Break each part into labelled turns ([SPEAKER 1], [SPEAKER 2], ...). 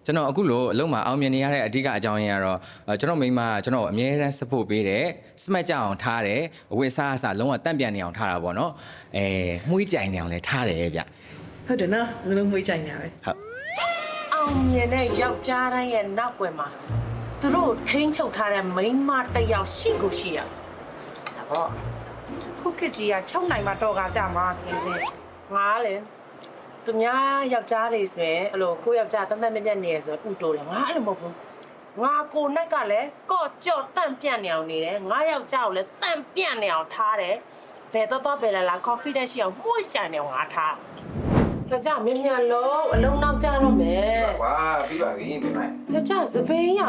[SPEAKER 1] ကျွန်တော်အခုလို့အလုံးမှာအောင်မြင်နေရတဲ့အဓိကအကြောင်းရင်းကတော့ကျွန်တော်မိမကကျွန်တော်အမြဲတမ်း support ပေးတယ်စမတ်ကြအောင်ထားတယ်အဝတ်စားအစားလုံးဝတန့်ပြန်နေအောင်ထားတာပေါ့နော်မှုေးကြိုင်နေအောင်လည်းထားတယ်ဗျ
[SPEAKER 2] ဟုတ်တယ်နော်ငလုံးမွေးကြိုင်နေရပဲ
[SPEAKER 1] ဟုတ်
[SPEAKER 3] အောင်မြင်တဲ့ယောက်ျားတိုင်းရဲ့နောက်ွယ်မှာသူတို့ထိန်းချုပ်ထားတဲ့မိန်းမတစ်ယောက်ရှိကိုရှိရဒါပေါ့
[SPEAKER 2] ခုခေတ်ကြီးကချုပ်နိုင်မှတော့ကကြမှာခင်ဗျ
[SPEAKER 3] ငါလေသူများယောက်ျားတွေဆိုရင်အဲ့လိုကိုယောက်ျားတန်တန်မြတ်မြတ်နေရဆိုဥတိုးတယ်ငါအဲ့လိုမဟုတ်ဘူးငါကိုနဲ့ကလည်းကော့ကြော့တန့်ပြန့်နေအောင်နေတယ်ငါယောက်ျားကိုလည်းတန့်ပြန့်နေအောင်ထားတယ်ဘယ်တော့ဘယ်လာ confidence ရှိအောင်မှု့ကြံနေအောင်ငါထားယောက်ျားမြင်မြန်လို့အလုံးနောက်ကြတော့မယ်
[SPEAKER 1] ကွာပြီးပါပြီဒီမိုင်း
[SPEAKER 3] ယောက်ျားစပင်းရ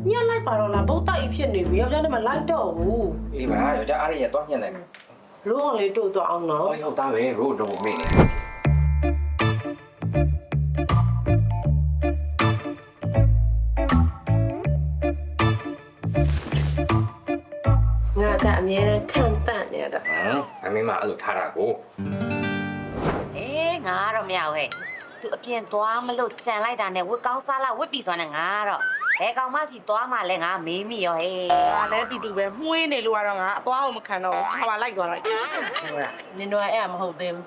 [SPEAKER 3] ညက်လိုက်ပါတော့လားဗုတ်တိုက်ဖြစ်နေပြီယောက်ျားနဲ့မလိုက်တော့ဘူး
[SPEAKER 1] အေးပါယောက်ျားအားရတော့ညှက်နိုင်မယ်
[SPEAKER 3] ရိုးအောင်လေးတို့တော့အောင်နော်
[SPEAKER 1] ဟုတ်သားပဲရိုးတော့မေ့
[SPEAKER 3] နေငါကအမြဲတမ်းခံတန့်နေရတာ
[SPEAKER 1] အမေမအဲ့လိုထားတာကို
[SPEAKER 4] ငါတော့မရဘူးဟဲ့သူအပြင်သွားမလို့ကြံလိုက်တာနဲ့ဝတ်ကောင်းစားလာဝတ်ပြီးသွားနေငါတော့ဘယ်ကောင်မှစီသွားမှလဲငါမေးမိရောဟဲ့
[SPEAKER 2] ငါလည်းတူတူပဲမှုေးနေလို့ကတော့ငါအသွားအောင်မခံတော့ဘူးခါပါလိုက်သွားတော့
[SPEAKER 3] ဟုတ်လားနင်တို့အဲ့မဟုတ်သေးဘူး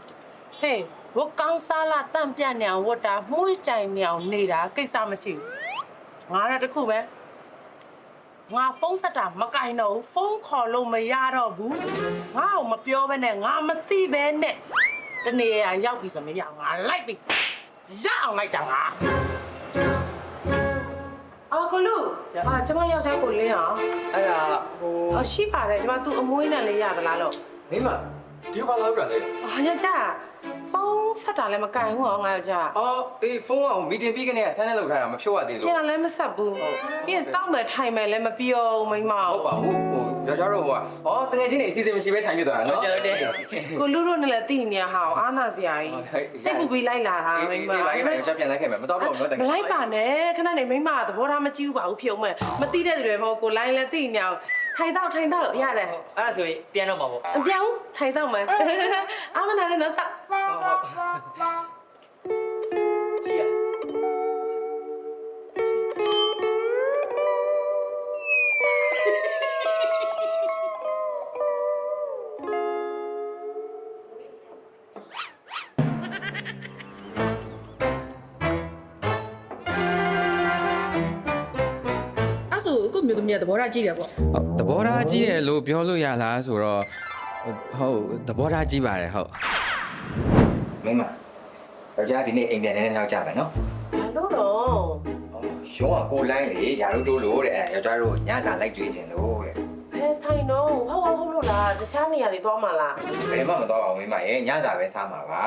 [SPEAKER 3] ဟေးဝတ်ကောင်းစားလာတန့်ပြန့်နေအောင်ဝတ်တာမှုေးကြိုင်နေအောင်နေတာကိစ္စမရှိဘူးငါတော့တခုပဲငါဖုန်းဆက်တာမကင်တော့ဘူးဖုန်းခေါ်လို့မရတော့ဘူးငါ့ကိုမပြောဘဲနဲ့ငါမသိဘဲနဲ့တနေ့ရောက်ပြီဆိုမရငါလိုက်ပြီရအောင်လိုက်တာငါအော်ကိုလူကျမယောက်ျားကိုလင်းအောင်
[SPEAKER 1] အဲ့ဒါဟို
[SPEAKER 3] ရှိပါတယ်ကျမသူ့အမွှေးနဲ့လေးရသလားလို့
[SPEAKER 1] မိမဒီဘာလောက်တာလဲ
[SPEAKER 3] ယောက်ျားဖုန်းဆက်တာလည်းမကင်ဘူးဟောငါယောက်ျား
[SPEAKER 1] အော်အေးဖုန်းအောင်မီတင်ပြီးကနေဆန်းနဲ့လောက်ထားတာမဖြုတ်ရသေးလို့
[SPEAKER 3] ပြန်လည်းမဆက်ဘူးပြီးရင်တောက်မယ်ထိုင်မယ်လည်းမပြောမိမ
[SPEAKER 1] ဟုတ်ပါဘူးဟိုယောက်ျားတို့ဟိုအော်တကယ်ချင်းနေအစီအစဉ်မရှိပဲထိုင်ပြသွားတာနော်
[SPEAKER 3] ဟုတ်တယ်ကိုလူတို့နဲ့လည်းတည်နေရဟာအာနာစရာကြီးစိတ်ပူပြီးလိုက်လာတာမိမ
[SPEAKER 1] လိုက်လာယောက်ျားပြန်လိုက်ခဲ့မယ်မတော့တော့နော်တကယ်
[SPEAKER 3] မလိုက်ပါနဲ့ခဏနေမိမသဘောထားမကြည့်ဘူးပါဘူးဖြုံးမယ်မသိတဲ့တွေမဟုတ်ကိုလိုင်းလည်းတည်နေအောင်ထိုင်တော့ရတယ်
[SPEAKER 5] အဲ့ဒါဆိုရင်ပြန်တော့မှာပေါ့
[SPEAKER 3] အပြောင်းထိုင်တော့မယ်အာမနာနဲ့တော့တောက်
[SPEAKER 5] ကြည့်ရ
[SPEAKER 2] အခုမျိုးသမီးကသဘောထားကြည့်တယ်ပေါ့
[SPEAKER 1] သဘောထားကြည့်တယ်လို့ပြောလို့ရလားဆိုတော့ဟုတ်သဘောထားကြည့်ပါတယ်ဟုတ်မိမယောက်ျားဒီနေ့အိမ်ပြန်နေတဲ့နောက်ကြမယ်နော်
[SPEAKER 3] လို့တော့
[SPEAKER 1] ရုံးကကိုလိုင်းလေယာတို့တို့လို့တဲ့အဲယောက်ျားတို့ညစာလိုက်ကြွေးခြင်းလို့တဲ့
[SPEAKER 3] ဘယ်ဆိုင်တော့ဟုတ်လို့လားတခြားနေရာတွေသွားမှာလား
[SPEAKER 1] ဘယ်မှမသွားအောင်မိမရဲ့ညစာပဲစားမှာပါ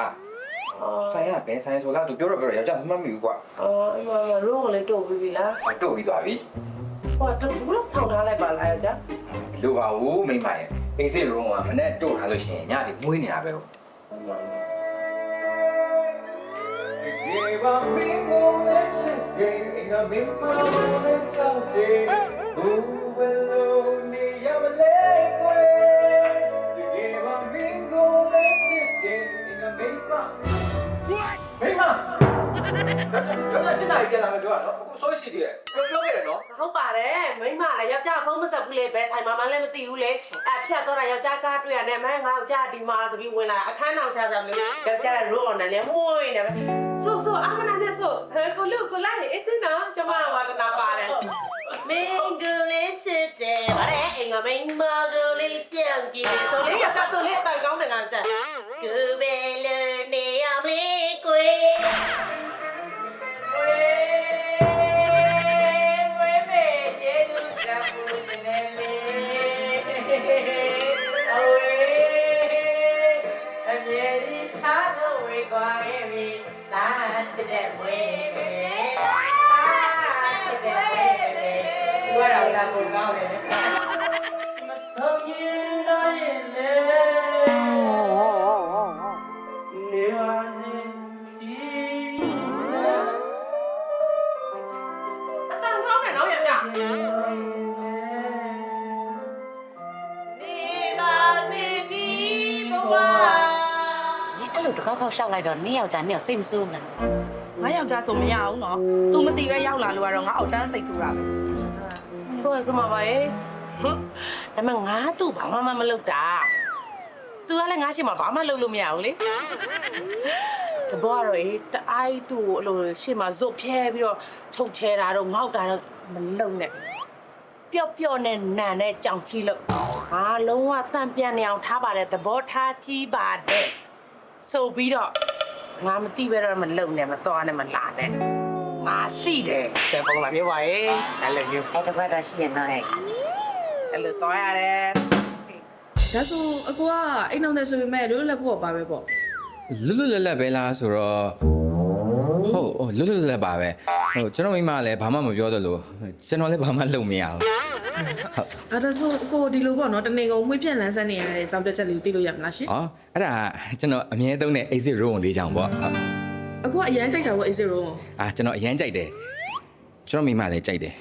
[SPEAKER 1] ဆိုင်ကဘယ်ဆိုင်ဆိုလားသူပြောတော့ယောက်ျားမမှတ်မိဘူးကွာ
[SPEAKER 3] အဲ့မှာရိုးကလေးတို့ပြီးပြီလား
[SPEAKER 1] တို့ပြီးသွားပြီ
[SPEAKER 3] ဟောတူလို့ဆောင်းထားလိုက်ပါလားယောက်ျား
[SPEAKER 1] လိုပါဘူးမိမရဲ့အိမ်စစ်ရုံးကမနဲ့တို့ထားလို့ရှိရင်ညဒီမွေးနေတာပဲဟုတ်ဒီဘာမင်းကိုလက်ချစ်တယ်ငါမင်းမလို့လက်ချောက်တယ်ဘူဝဲလို့နေရမလဲကွယ်ဒီဘာမင်းကိုလက်ချစ်တယ်ငါမင်းမဒါရှင်းနိုင်ပြန်လာမယ်ပြောတာနော်အခုဆိုရှိသေးတယ်ပြောခဲ့တယ်နော်
[SPEAKER 3] ဟုတ်ပါတယ်မိမလည်းယောက်ျားဖုန်းမဆက်ဘူးလေဘယ်ဆိုင်မှာမှလည်းမသိဘူးလေဖြတ်တော့တာယောက်ျားကားတွေ့ရတယ်မငါယောက်ျားဒီမှာဆိုပြီးဝင်လာတာအခန်းအောင်ရှာစားမလို့ယောက်ျားရိုးအောင်နဲ့မှုေးနေပဲဆိုအမနာနဲ့ဆိုကိုလူကိုလိုက်အေးစင်းနော်ကျမဝါသနာပါတယ်မင်းကလေးချစ်တယ်ဗါတဲ့အင်္ဂမင်းမကလေးချင်ကြီးဆိုလေယောက်ျားဆိုလေအတိုင်ကောင်းတယ်ငါချက်ကိုပဲလေနေရမလေးကို
[SPEAKER 5] ချစ်တဲ့ဝဲပဲချစ်တဲ့ဝဲပဲဘွားတော်ကကိုကောင်းတယ်မဆုံးရင်တော့ရင်လေနေပါစေဒီ
[SPEAKER 3] အတန်ကောင်းတယ်နော်ယောက်ျားနေပါစေဒီဘဝ
[SPEAKER 4] အဲ့လိုတကောက်ကောက်ရှောက်လိုက်တော့နင်းယောက်ျားနင်းကိုစိတ်မဆိုးဘူးလား
[SPEAKER 2] ငါယောက်ျားဆိုမရအောင်နော် तू မသိပဲရောက်လာလို့ကတော့ငါအောက်တန်းစိတ်ဆိုတာပဲ
[SPEAKER 3] ဆိုရစမှာပါရဲ့ဟမ်ဒါမှငါသူ့ဘာမှမလုပ်တာ तू ကလည်းငါရှိမှာဘာမှလုပ်လို့မရဘူးလေတဘောကတော့အေးတအိုက်သူ့ကိုအဲ့လိုရှေ့မှာဇွတ်ဖြဲပြီးတော့ချုပ်ချဲတာတော့ငေါက်တာတော့မလုံနဲ့ပျော့ပျော့နဲ့နန်နဲ့ကြောင်ချီလို့ဟာလုံးဝတန့်ပြန်နေအောင်ထားပါတယ်သဘောထားကြီးပါတယ်ဆိုပြီးတော့ငါမသိပဲတော့မလုံနဲ့မသွားနဲ့မလာနဲ့ငါရှိတယ်ဆယ်ပုံလာပြောပါရဲ့အဲ့လိုမျိုး
[SPEAKER 4] အဲ့တကွက်တော့ရှိရနော်ဟဲ့
[SPEAKER 3] အဲ့လိုသွားရတယ်
[SPEAKER 6] ဒါဆိုအကူကအိမ်အောင်တယ်ဆိုပေမဲ့လွတ်လပ်ဖို့ပါပဲပေါ့
[SPEAKER 1] လွတ်လွတ်လပ်လပ်ပဲလားဆိုတော့ဟုတ်လွတ်လွတ်လပ်လပ်ပါပဲကျွန်တော်မိမလည်းဘာမှမပြောသလိုကျွန်တော်လည်းဘာမှလုပ်မရဘူးဟုတ်
[SPEAKER 6] အဲ့ဒါဆိုအကူဒီလိုပေါ့နော်တနေကုန်မှွေးပြန့်လန်းဆန်းနေရတဲ့အကြောင်းပြချက်လေးကိုသိလို့ရမလားရှင်
[SPEAKER 1] อ๋อအဲ့ဒါကျွန်တော်အမြဲသုံးတဲ့ exit room လေးကြောင်ပေါ့ဟုတ်
[SPEAKER 6] အကူကအရန်ကြိုက်တာပေါ့အေးစေရော
[SPEAKER 1] ကျွန်တော်အရန်ကြိုက်တယ်ကျွန်တော်မိမလည်းကြိုက်တယ်